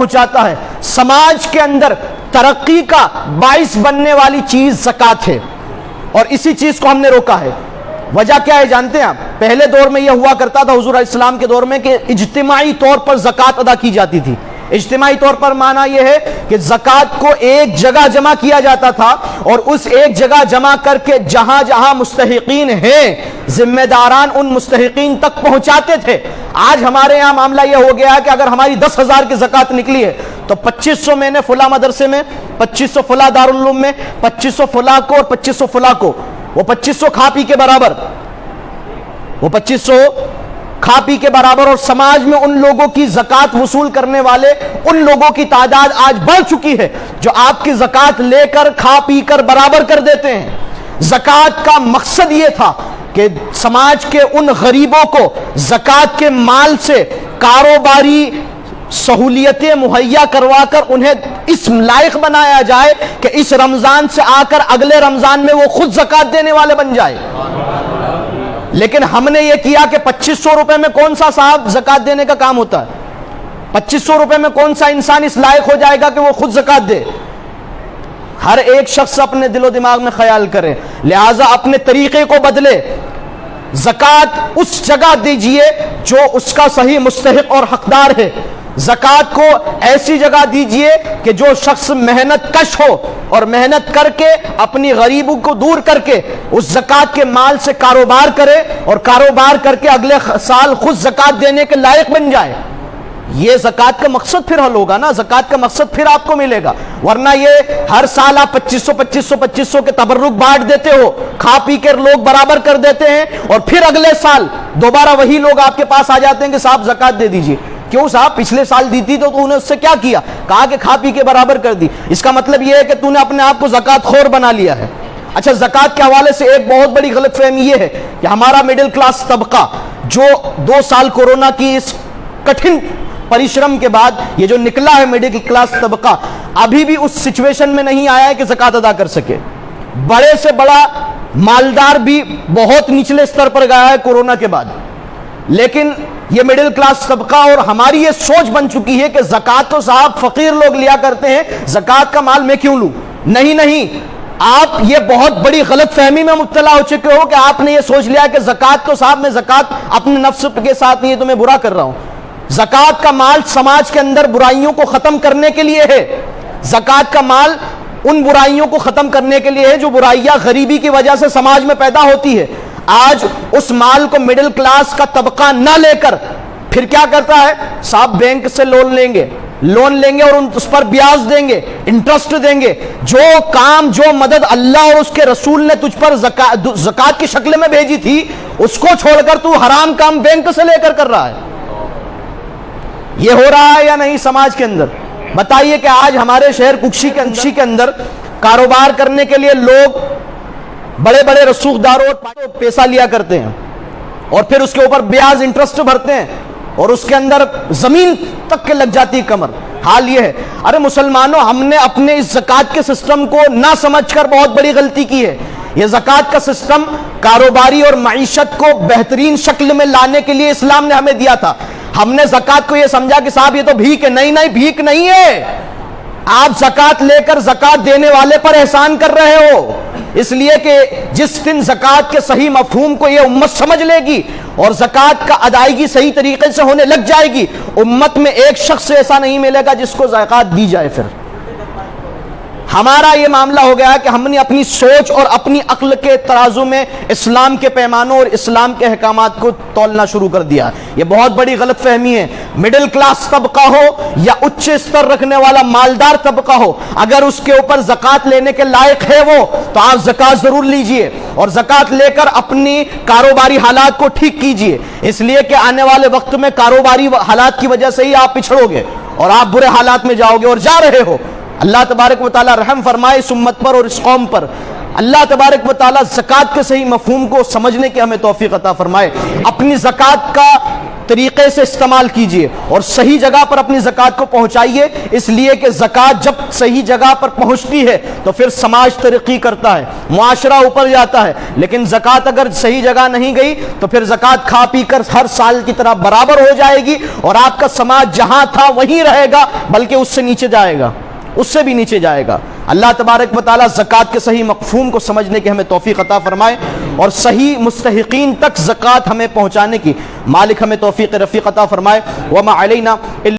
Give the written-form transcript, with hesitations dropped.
پہنچاتا ہے. سماج کے اندر ترقی کا باعث بننے والی چیز زکوٰۃ ہے اور اسی چیز کو ہم نے روکا ہے. وجہ کیا ہے جانتے ہیں آپ؟ پہلے دور میں یہ ہوا کرتا تھا حضور علیہ السلام کے دور میں کہ اجتماعی طور پر زکوٰۃ ادا کی جاتی تھی. اجتماعی طور پر معنی یہ ہے کہ زکوٰۃ کو ایک جگہ جمع کیا جاتا تھا اور اس ایک جگہ جمع کر کے جہاں جہاں مستحقین ہیں ذمہ داران ان مستحقین تک پہنچاتے تھے. آج ہمارے یہاں معاملہ یہ ہو گیا ہے کہ اگر ہماری 10,000 کی زکوٰۃ نکلی ہے تو 2500 میں نے فلاں مدرسے میں، 2500 فلاں دارالعلوم میں، 2500 فلاں کو اور 2500 فلاں کو. وہ 2500 کھا پی کے برابر، وہ 2500 کھا پی کے برابر. اور سماج میں ان لوگوں کی زکوٰۃ وصول کرنے والے ان لوگوں کی تعداد آج بڑھ چکی ہے جو آپ کی زکوٰۃ لے کر کھا پی کر برابر کر دیتے ہیں. زکوٰۃ کا مقصد یہ تھا کہ سماج کے ان غریبوں کو زکوٰۃ کے مال سے کاروباری سہولیتیں مہیا کروا کر انہیں اس لائق بنایا جائے کہ اس رمضان سے آ کر اگلے رمضان میں وہ خود زکوٰۃ دینے والے بن جائے. لیکن ہم نے یہ کیا کہ 2500 روپے میں کون سا صاحب زکوٰۃ دینے کا کام ہوتا ہے؟ 2500 روپے میں کون سا انسان اس لائق ہو جائے گا کہ وہ خود زکوٰۃ دے؟ ہر ایک شخص اپنے دل و دماغ میں خیال کرے، لہٰذا اپنے طریقے کو بدلے. زکوٰۃ اس جگہ دیجئے جو اس کا صحیح مستحق اور حقدار ہے. زکوٰۃ کو ایسی جگہ دیجئے کہ جو شخص محنت کش ہو اور محنت کر کے اپنی غریبوں کو دور کر کے اس زکوٰۃ کے مال سے کاروبار کرے اور کاروبار کر کے اگلے سال خود زکوٰۃ دینے کے لائق بن جائے. یہ زکوٰۃ کا مقصد پھر حل ہوگا نا، زکوٰۃ کا مقصد پھر آپ کو ملے گا. ورنہ یہ ہر سال آپ 2500 کے تبرک بانٹ دیتے ہو، کھا پی کر لوگ برابر کر دیتے ہیں اور پھر اگلے سال دوبارہ وہی لوگ آپ کے پاس آ جاتے ہیں کہ صاحب زکوٰۃ دے دیجیے. کیوں صاحب؟ پچھلے سال دی تھی تو نے اس سے کیا کیا؟ کہا کہ کھا پی کے برابر کر دی. اس کا مطلب یہ ہے کہ تو نے اپنے آپ کو زکوٰۃ خور بنا لیا ہے. اچھا، زکوٰۃ کے حوالے سے ایک بہت بڑی غلط فہمی یہ ہے کہ ہمارا مڈل کلاس طبقہ جو 2 سال کورونا کی اس کٹھن پریشرم کے بعد یہ جو نکلا ہے مڈل کلاس طبقہ، ابھی بھی اس سچویشن میں نہیں آیا ہے کہ زکوٰۃ ادا کر سکے. بڑے سے بڑا مالدار بھی بہت نچلے سطر پر گیا ہے کورونا کے بعد. لیکن یہ مڈل کلاس طبقہ اور ہماری یہ سوچ بن چکی ہے کہ زکوٰۃ تو صاحب فقیر لوگ لیا کرتے ہیں، زکوٰۃ کا مال میں کیوں لوں؟ نہیں، آپ یہ بہت بڑی غلط فہمی میں مبتلا ہو چکے ہو کہ آپ نے یہ سوچ لیا کہ زکوٰۃ تو صاحب میں زکوٰۃ اپنے نفس کے ساتھ نہیں ہے تو میں برا کر رہا ہوں. زکوٰۃ کا مال سماج کے اندر برائیوں کو ختم کرنے کے لیے ہے. زکوٰۃ کا مال ان برائیوں کو ختم کرنے کے لیے ہے جو برائیاں غریبی کی وجہ سے سماج میں پیدا ہوتی ہے. آج اس مال کو مڈل کلاس کا طبقہ نہ لے کر پھر کیا کرتا ہے؟ صاحب بینک سے لون لیں گے اور اس پر بیاج دیں گے، انٹرسٹ دیں گے. جو کام، جو مدد اللہ اور اس کے رسول نے تجھ پر زکوٰۃ کی شکل میں بھیجی تھی، اس کو چھوڑ کر تو حرام کام بینک سے لے کر رہا ہے. یہ ہو رہا ہے یا نہیں سماج کے اندر؟ بتائیے کہ آج ہمارے شہر ککشی کے اندر کاروبار کرنے کے لیے لوگ بڑے بڑے رسوخداروں پیسہ لیا کرتے ہیں اور پھر اس کے اوپر بیاج انٹرسٹ بھرتے ہیں اور اس کے اندر زمین تک کے لگ جاتی کمر. حال یہ ہے، ارے مسلمانوں، ہم نے اپنے اس زکوٰۃ کے سسٹم کو نہ سمجھ کر بہت بڑی غلطی کی ہے. یہ زکوٰۃ کا سسٹم کاروباری اور معیشت کو بہترین شکل میں لانے کے لیے اسلام نے ہمیں دیا تھا. ہم نے زکوٰۃ کو یہ سمجھا کہ صاحب یہ تو بھیک ہے. نہیں، بھیک نہیں ہے. آپ زکوٰۃ لے کر زکوٰۃ دینے والے پر احسان کر رہے ہو. اس لیے کہ جس دن زکوٰۃ کے صحیح مفہوم کو یہ امت سمجھ لے گی اور زکوٰۃ کا ادائیگی صحیح طریقے سے ہونے لگ جائے گی، امت میں ایک شخص ایسا نہیں ملے گا جس کو زکوٰۃ دی جائے. پھر ہمارا یہ معاملہ ہو گیا کہ ہم نے اپنی سوچ اور اپنی عقل کے ترازو میں اسلام کے پیمانوں اور اسلام کے احکامات کو تولنا شروع کر دیا. یہ بہت بڑی غلط فہمی ہے. مڈل کلاس طبقہ ہو یا اچ استر رکھنے والا مالدار طبقہ ہو، اگر اس کے اوپر زکوٰۃ لینے کے لائق ہے وہ، تو آپ زکوٰۃ ضرور لیجئے اور زکوٰۃ لے کر اپنی کاروباری حالات کو ٹھیک کیجئے. اس لیے کہ آنے والے وقت میں کاروباری حالات کی وجہ سے ہی آپ پچھڑو گے اور آپ برے حالات میں جاؤ گے اور جا رہے ہو. اللہ تبارک و تعالی رحم فرمائے اس امت پر اور اس قوم پر. اللہ تبارک و تعالی زکوٰۃ کے صحیح مفہوم کو سمجھنے کی ہمیں توفیق عطا فرمائے. اپنی زکوٰۃ کا طریقے سے استعمال کیجئے اور صحیح جگہ پر اپنی زکوٰۃ کو پہنچائیے، اس لیے کہ زکوٰۃ جب صحیح جگہ پر پہنچتی ہے تو پھر سماج ترقی کرتا ہے، معاشرہ اوپر جاتا ہے۔ لیکن زکوٰۃ اگر صحیح جگہ نہیں گئی تو پھر زکوٰۃ کھا پی کر ہر سال کی طرح برابر ہو جائے گی اور آپ کا سماج جہاں تھا وہیں رہے گا، بلکہ اس سے نیچے جائے گا، اس سے بھی نیچے جائے گا۔ اللہ تبارک و تعالیٰ زکوٰۃ کے صحیح مفہوم کو سمجھنے کی ہمیں توفیق عطا فرمائے اور صحیح مستحقین تک زکوٰۃ ہمیں پہنچانے کی مالک ہمیں توفیق رفیق عطا فرمائے۔ وما علینا